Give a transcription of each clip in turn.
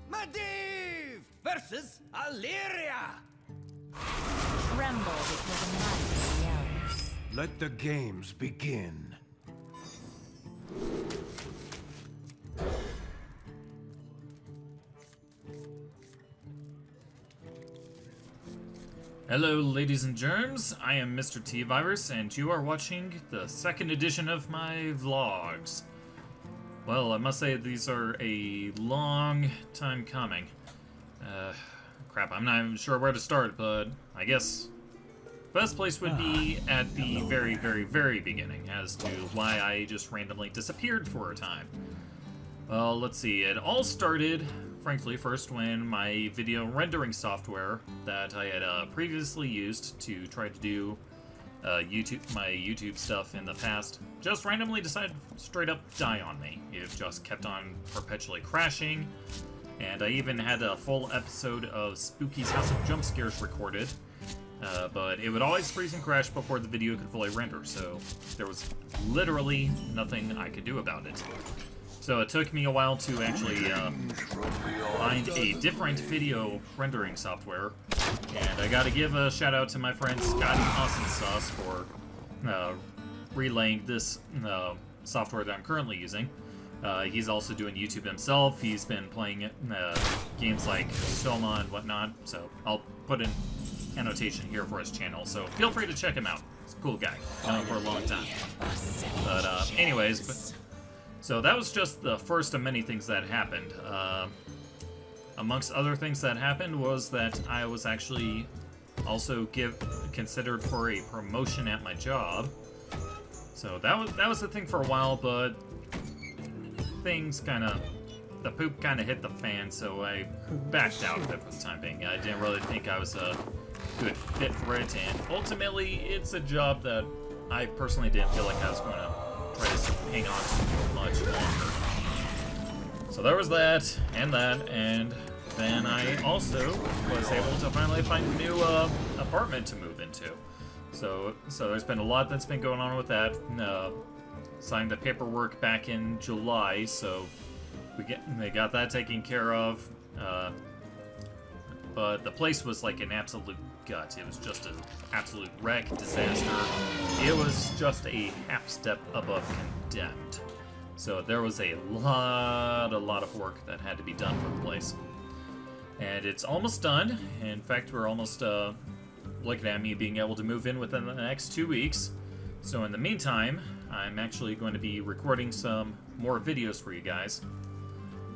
Medivh versus Illyria. Tremble before the might of the elves. Let the games begin. Hello, ladies and germs. I am Mr. T-Virus, and you are watching the second edition of my vlogs. Well, I must say these are a long time coming. Crap, I'm not even sure where to start, but I guess best place would be at the very, very, very beginning as to why I just randomly disappeared for a time. Well, let's see. It all started, frankly, first when my video rendering software that I had previously used to try to do my YouTube stuff in the past just randomly decided to straight up die on me. It just kept on perpetually crashing, and I even had a full episode of Spooky's House of Jump Scares recorded, but it would always freeze and crash before the video could fully render, so there was literally nothing I could do about it. So it took me a while to actually find a different video rendering software, and I gotta give a shout out to my friend Scotty Awesome Sauce for relaying this software that I'm currently using. He's also doing YouTube himself. He's been playing games like Soma and whatnot, so I'll put an annotation here for his channel, so feel free to check him out. He's a cool guy. Known him for a long time. But anyways, so that was just the first of many things that happened. Amongst other things that happened was that I was actually also considered for a promotion at my job. So that was the thing for a while, but the poop kind of hit the fan, so I backed out of it for the time being. I didn't really think I was a good fit for it, and ultimately it's a job that I personally didn't feel like I was going to try to hang on to much longer. So there was that, and then I also was able to finally find a new apartment to move into. So there's been a lot that's been going on with that. Signed the paperwork back in July, so they got that taken care of. But the place was like an absolute gut. It was just an absolute wreck, disaster. It was just a half step above condemned. So there was a lot of work that had to be done for the place. And it's almost done. In fact, we're almost looking at me being able to move in within the next 2 weeks. So in the meantime, I'm actually going to be recording some more videos for you guys.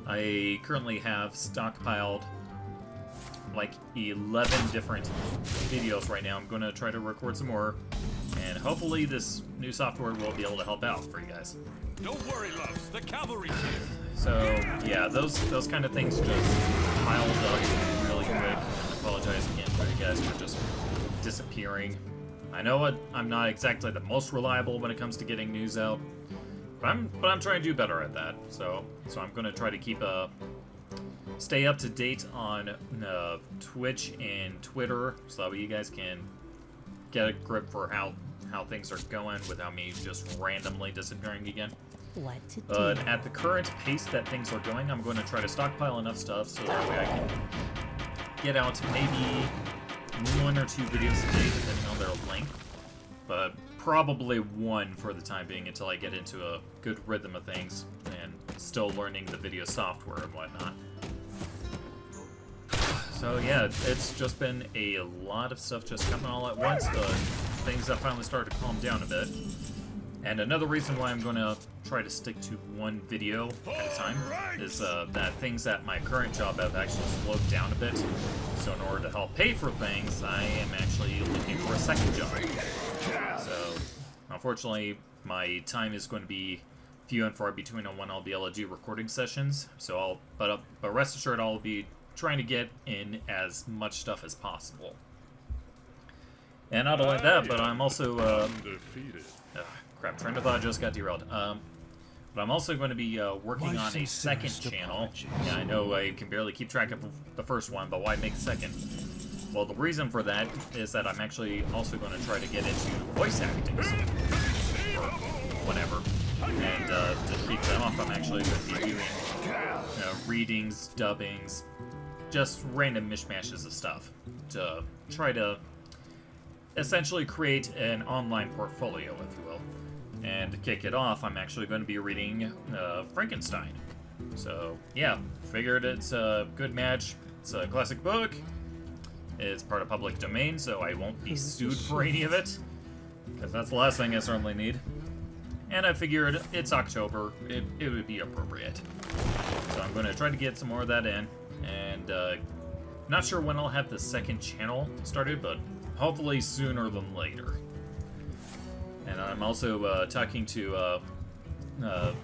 I currently have stockpiled like 11 different videos right now. I'm going to try to record some more, and hopefully this new software will be able to help out for you guys. Don't worry, loves. The cavalry's here. So yeah, those kind of things just piled up really quick. I apologize again for you guys for just disappearing. I know I'm not exactly the most reliable when it comes to getting news out, but I'm trying to do better at that. So I'm going to try to stay up to date on Twitch and Twitter, so that you guys can get a grip for how things are going without me just randomly disappearing again. What to do? But at the current pace that things are going, I'm going to try to stockpile enough stuff so that way I can get out maybe 1 or 2 videos a day, depending on their length. But probably 1 for the time being until I get into a good rhythm of things and still learning the video software and whatnot. So yeah, it's just been a lot of stuff just coming all at once, but things have finally started to calm down a bit. And another reason why I'm going to try to stick to 1 video at a time is that things at my current job have actually slowed down a bit. So in order to help pay for things, I am actually looking for a second job. So unfortunately, my time is going to be few and far between on when I'll be able to do recording sessions. So but rest assured, I'll be trying to get in as much stuff as possible. And not only that, but I'm also crap, train of thought just got derailed. But I'm also going to be working on a second channel. Yeah, I know I can barely keep track of the first one, but why make a second? Well, the reason for that is that I'm actually also going to try to get into voice acting, or whatever. And to kick that off, I'm actually going to be doing readings, dubbings, just random mishmashes of stuff to try to essentially create an online portfolio, if you will. And to kick it off, I'm actually going to be reading Frankenstein. So, yeah, figured it's a good match. It's a classic book. It's part of public domain, so I won't be sued for any of it, because that's the last thing I certainly need. And I figured it's October, it would be appropriate. So I'm going to try to get some more of that in, and not sure when I'll have the second channel started, but hopefully sooner than later. And I'm also talking to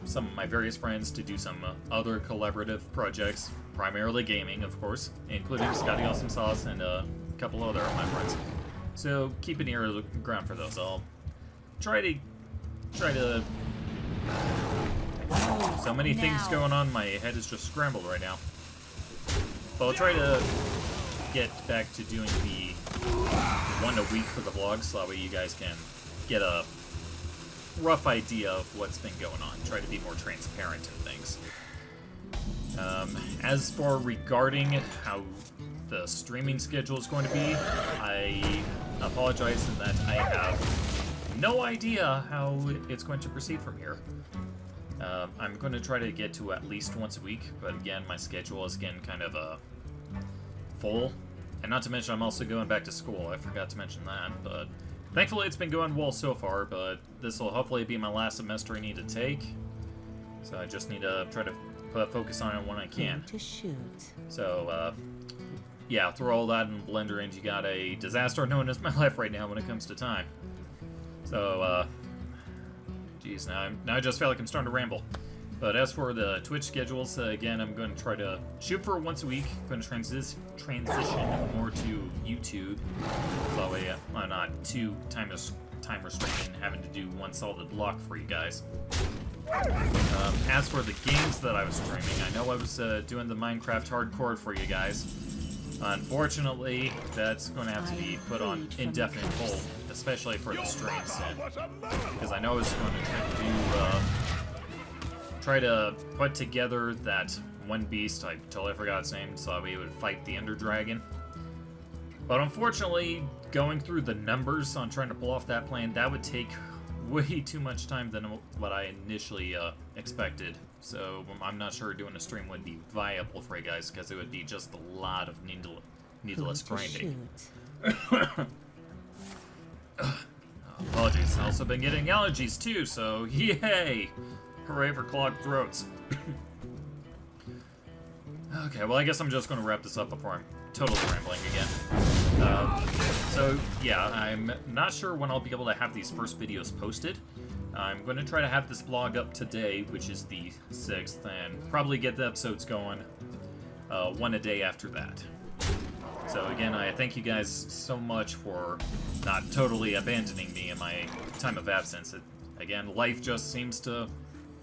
some of my various friends to do some other collaborative projects, primarily gaming, of course, including Scotty Awesome Sauce and a couple other of my friends. So keep an ear to the ground for those. I'll try to. So many things going on. My head is just scrambled right now. But I'll try to get back to doing the one a week for the vlog, so that way you guys can get a rough idea of what's been going on. Try to be more transparent in things. As for regarding how the streaming schedule is going to be, I apologize in that I have no idea how it's going to proceed from here. I'm going to try to get to at least once a week, but again, my schedule is getting kind of full. And not to mention, I'm also going back to school. I forgot to mention that, but thankfully it's been going well so far, but this will hopefully be my last semester I need to take. So I just need to try to put focus on it when I can. To shoot. So, yeah, throw all that in the blender and you got a disaster known as my life right now when it comes to time. So, geez, now I just feel like I'm starting to ramble. But as for the Twitch schedules, again, I'm going to try to shoot for once a week. I'm going to transition more to YouTube. So that way I'm not too time restricted and having to do one solid block for you guys. As for the games that I was streaming, I know I was doing the Minecraft hardcore for you guys. Unfortunately, that's going to have to be put on indefinite hold, especially for the streams, because I know I was going to try to put together that one beast. I totally forgot its name, so we would fight the Ender Dragon. But unfortunately, going through the numbers on trying to pull off that plan, that would take way too much time than what I initially expected. So I'm not sure doing a stream would be viable for you guys, because it would be just a lot of needless grinding. Apologies. I've also been getting allergies too, so yay! Hooray for clogged throats. Okay, well I guess I'm just going to wrap this up before I'm totally rambling again. So yeah, I'm not sure when I'll be able to have these first videos posted. I'm going to try to have this vlog up today, which is the 6th, and probably get the episodes going one a day after that. So again, I thank you guys so much for not totally abandoning me in my time of absence. Again, life just seems to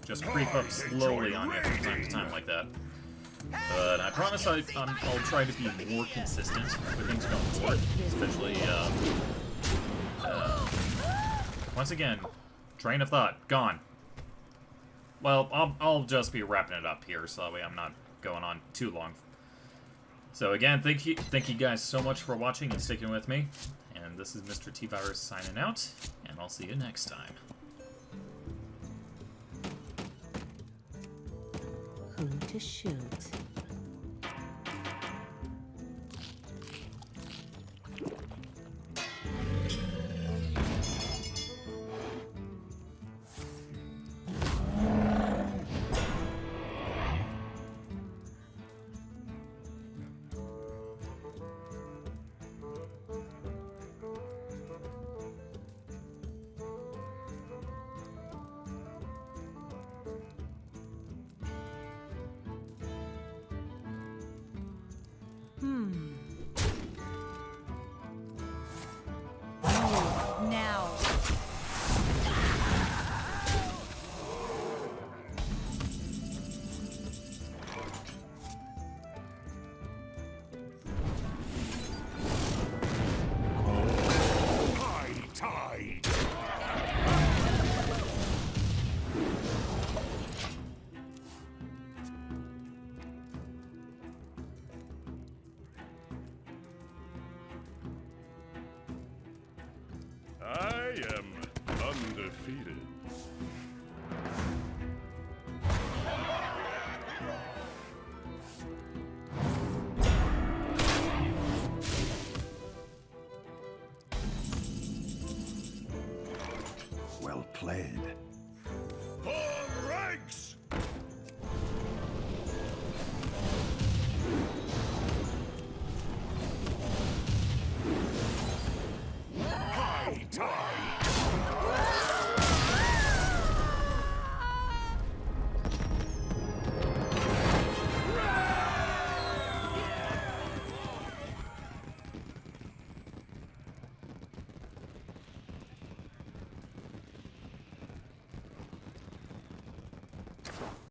just creep up slowly on you from time to time like that. But I promise I'll try to be more consistent with things going forward. Especially, once again, train of thought, gone. Well, I'll just be wrapping it up here, so that way I'm not going on too long. So again, thank you guys so much for watching and sticking with me. And this is Mr. T-Virus signing out, and I'll see you next time. Who to shoot? am undefeated.